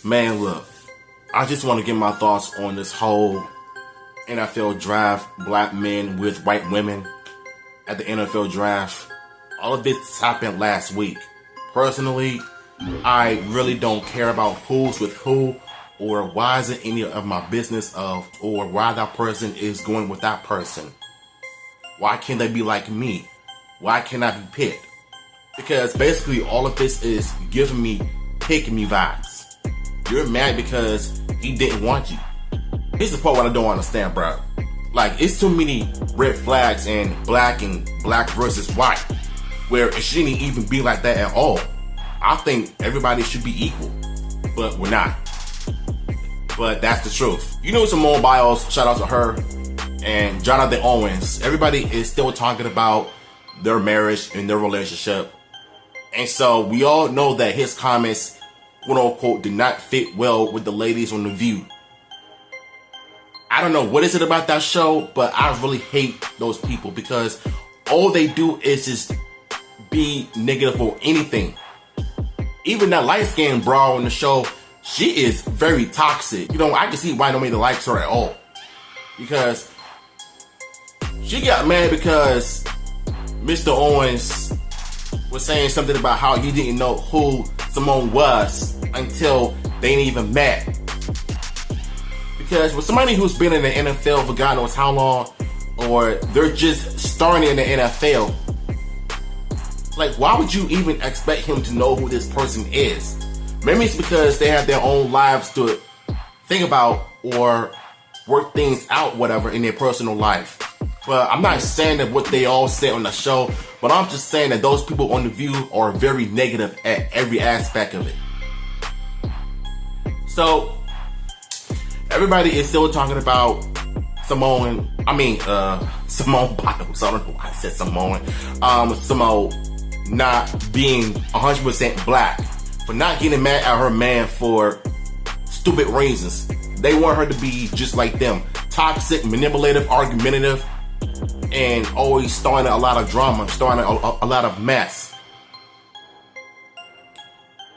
Man, look, I just want to get my thoughts on this whole NFL draft, black men with white women at the NFL draft. All of this happened last week. Personally, I really don't care about who's with who or why is it any of my business or why that person is going with that person. Why can't they be like me? Why can't I be picked? Because basically all of this is giving me pick me vibes. You're mad because he didn't want you. Here's the part what I don't understand, bro. Like, it's too many red flags in black versus white, where it shouldn't even be like that at all. I think everybody should be equal, but we're not. But that's the truth. You know, Simone Biles, shout out to her, and Jonathan Owens. Everybody is still talking about their marriage and their relationship. And so we all know that his comments, quote unquote, did not fit well with the ladies on The View. I don't know what is it about that show, but I really hate those people because all they do is just be negative for anything. Even that light-skinned bra on the show, she is very toxic. You know, I can see why nobody likes her at all. Because she got mad because Mr. Owens was saying something about how he didn't know who Simone was until they ain't even met. Because with somebody who's been in the NFL for God knows how long, or they're just starting in the NFL, like, why would you even expect him to know who this person is? Maybe it's because they have their own lives to think about or work things out, whatever, in their personal life. But I'm not saying that what they all say on the show, but I'm just saying that those people on The View are very negative at every aspect of it. So, everybody is still talking about Simone Biles. I don't know why I said Simone. Simone not being 100% black, for not getting mad at her man for stupid reasons. They want her to be just like them. Toxic, manipulative, argumentative, and always starting a lot of drama, starting a lot of mess.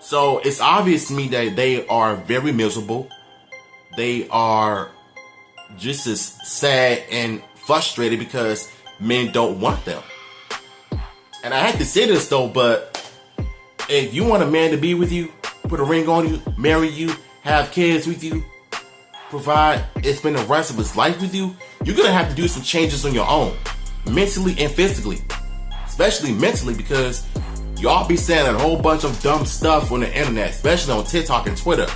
So it's obvious to me that they are very miserable. They are just as sad and frustrated because men don't want them. And I hate to say this though, but if you want a man to be with you, put a ring on you, marry you, have kids with you, provide, spend the rest of his life with you, you're gonna have to do some changes on your own, mentally and physically. Especially mentally, because y'all be saying a whole bunch of dumb stuff on the internet, especially on TikTok and Twitter.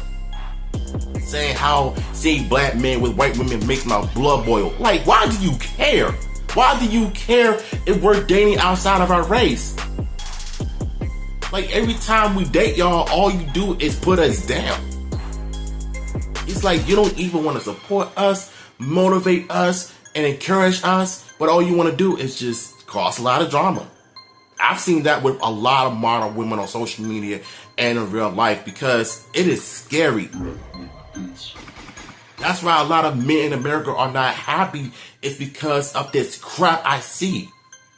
Saying how seeing black men with white women makes my blood boil. Like, why do you care? Why do you care if we're dating outside of our race? Like, every time we date y'all, all you do is put us down. It's like you don't even want to support us, motivate us, and encourage us, but all you want to do is just cause a lot of drama. I've seen that with a lot of modern women on social media and in real life because it is scary. That's why a lot of men in America are not happy. It's because of this crap I see.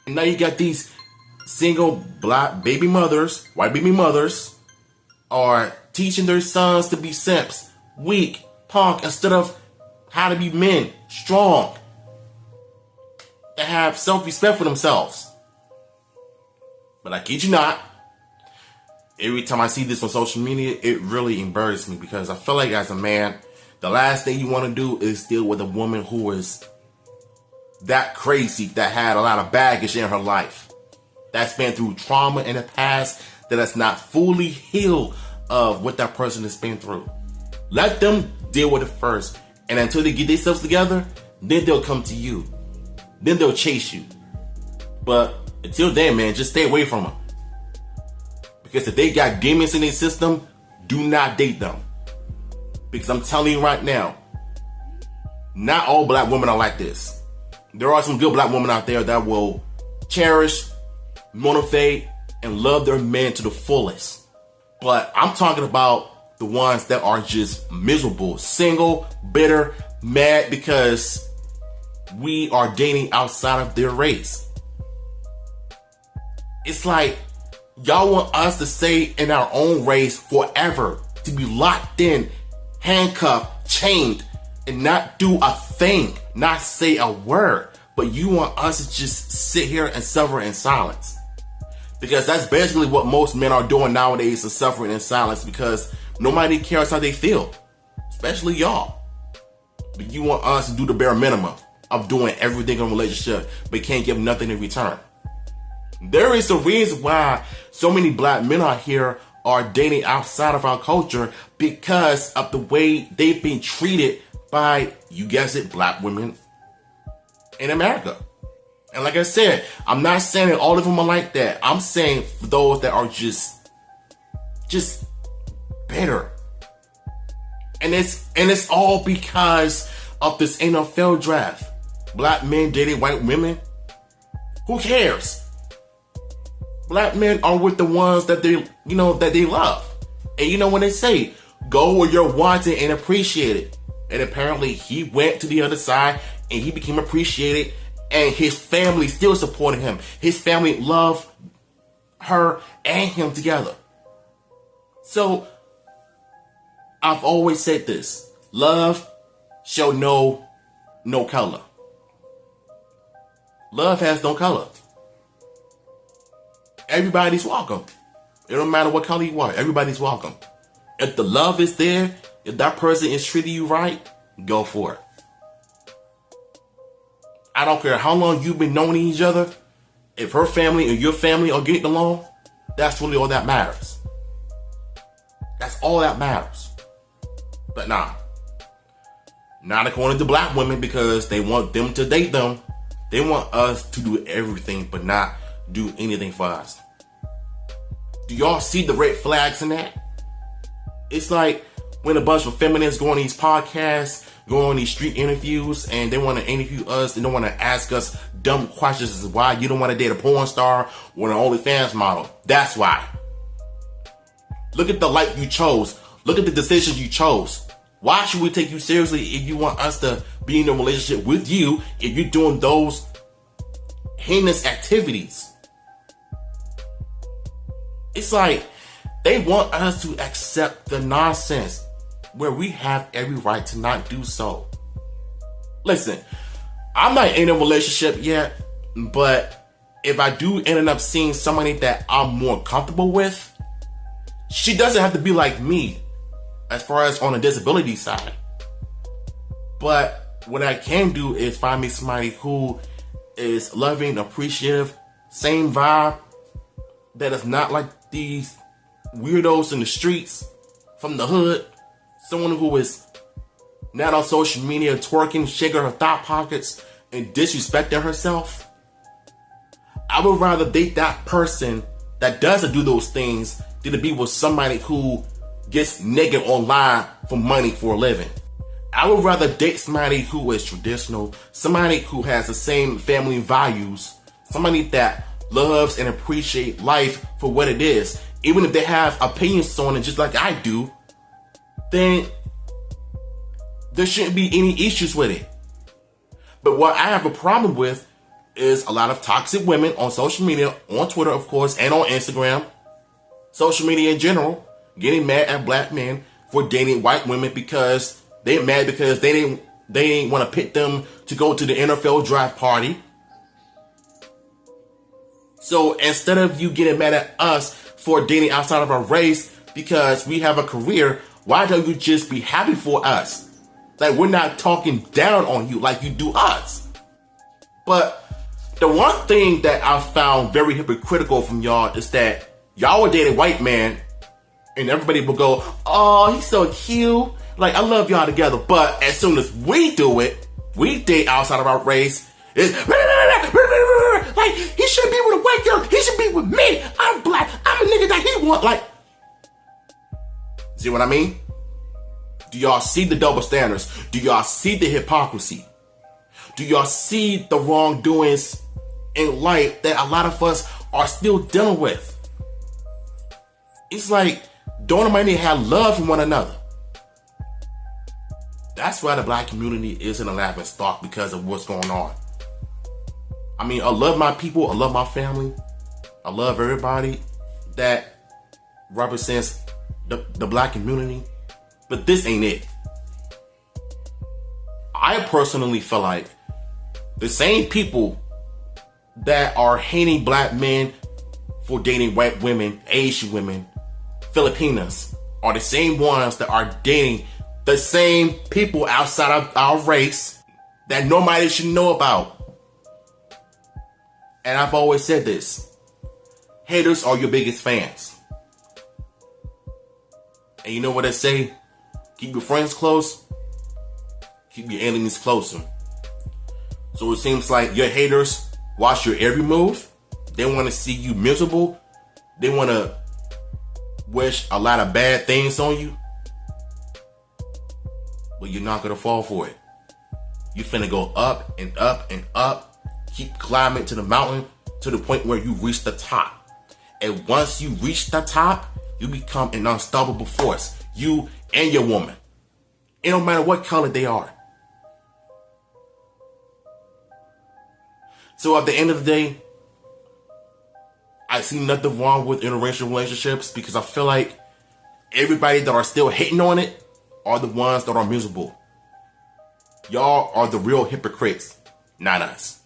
And now you got these single black baby mothers, white baby mothers, are teaching their sons to be simps, weak, punk, instead of how to be men, strong, that have self-respect for themselves. But I kid you not, every time I see this on social media, it really embarrasses me because I feel like as a man, the last thing you want to do is deal with a woman who is that crazy, that had a lot of baggage in her life, that's been through trauma in the past, that has not fully healed of what that person has been through. Let them deal with it first. And until they get themselves together, then they'll come to you. Then they'll chase you. But until then, man, just stay away from them. Because if they got demons in their system, do not date them. Because I'm telling you right now, not all black women are like this. There are some good black women out there that will cherish, motivate, and love their men to the fullest. But I'm talking about the ones that are just miserable, single, bitter, mad because we are dating outside of their race. It's like y'all want us to stay in our own race forever, to be locked in, handcuffed, chained, and not do a thing, not say a word. But you want us to just sit here and suffer in silence. Because that's basically what most men are doing nowadays, is suffering in silence, because nobody cares how they feel, especially y'all. But you want us to do the bare minimum of doing everything in a relationship, but can't give nothing in return. There is a reason why so many black men out here are dating outside of our culture, because of the way they've been treated by, you guessed it, black women in America. And like I said, I'm not saying that all of them are like that. I'm saying for those that are just bitter. And it's all because of this NFL draft. Black men dating white women. Who cares? Black men are with the ones that they love. And you know when they say, go where you're wanted and appreciated. And apparently he went to the other side and he became appreciated, and his family still supported him. His family loved her and him together. So I've always said this: love show no color. Love has no color. Everybody's welcome. It don't matter what color you are. Everybody's welcome. If the love is there, if that person is treating you right, go for it. I don't care how long you've been knowing each other. If her family or your family are getting along, that's really all that matters. That's all that matters. But nah. Not according to black women, because they want them to date them. They want us to do everything but not do anything for us. Do y'all see the red flags in that? It's like when a bunch of feminists go on these podcasts, go on these street interviews, and they want to interview us, and they want to ask us dumb questions as to why you don't want to date a porn star or an OnlyFans model. That's why. Look at the life you chose. Look at the decisions you chose. Why should we take you seriously if you want us to be in a relationship with you, if you're doing those heinous activities? It's like they want us to accept the nonsense where we have every right to not do so. Listen, I'm not in a relationship yet, but if I do end up seeing somebody that I'm more comfortable with, she doesn't have to be like me as far as on the disability side. But what I can do is find me somebody who is loving, appreciative, same vibe, that is not like these weirdos in the streets from the hood. Someone who is not on social media twerking, shaking her thigh pockets, and disrespecting herself. I would rather date that person that doesn't do those things than to be with somebody who gets naked online for money for a living. I would rather date somebody who is traditional, somebody who has the same family values, somebody that loves and appreciates life for what it is. Even if they have opinions on it just like I do, then there shouldn't be any issues with it. But what I have a problem with is a lot of toxic women on social media, on Twitter, of course, and on Instagram, social media in general, getting mad at black men for dating white women because they're mad because they didn't want to pick them to go to the NFL draft party. So instead of you getting mad at us for dating outside of our race because we have a career, why don't you just be happy for us? Like, we're not talking down on you like you do us. But the one thing that I found very hypocritical from y'all is that y'all will date a white man and everybody will go, oh, he's so cute. Like, I love y'all together. But as soon as we do it, we date outside of our race, it's like, he shouldn't be with a white girl. He should be with me. I'm black. I'm a nigga that he want. Like, see what I mean? Do y'all see the double standards? Do y'all see the hypocrisy? Do y'all see the wrongdoings in life that a lot of us are still dealing with? It's like, don't nobody have love for one another. That's why the black community is in a laughing stock, because of what's going on. I mean, I love my people. I love my family. I love everybody that represents the black community, but this ain't it. I personally feel like the same people that are hating black men for dating white women, Asian women, Filipinas, are the same ones that are dating the same people outside of our race that nobody should know about. And I've always said this: haters are your biggest fans. And you know what I say? Keep your friends close, keep your enemies closer. So it seems like your haters watch your every move. They want to see you miserable. They want to wish a lot of bad things on you. But you're not going to fall for it. You're finna go up and up and up. Keep climbing to the mountain to the point where you reach the top. And once you reach the top, you become an unstoppable force. You and your woman. It don't matter what color they are. So at the end of the day, I see nothing wrong with interracial relationships, because I feel like everybody that are still hating on it are the ones that are miserable. Y'all are the real hypocrites, not us.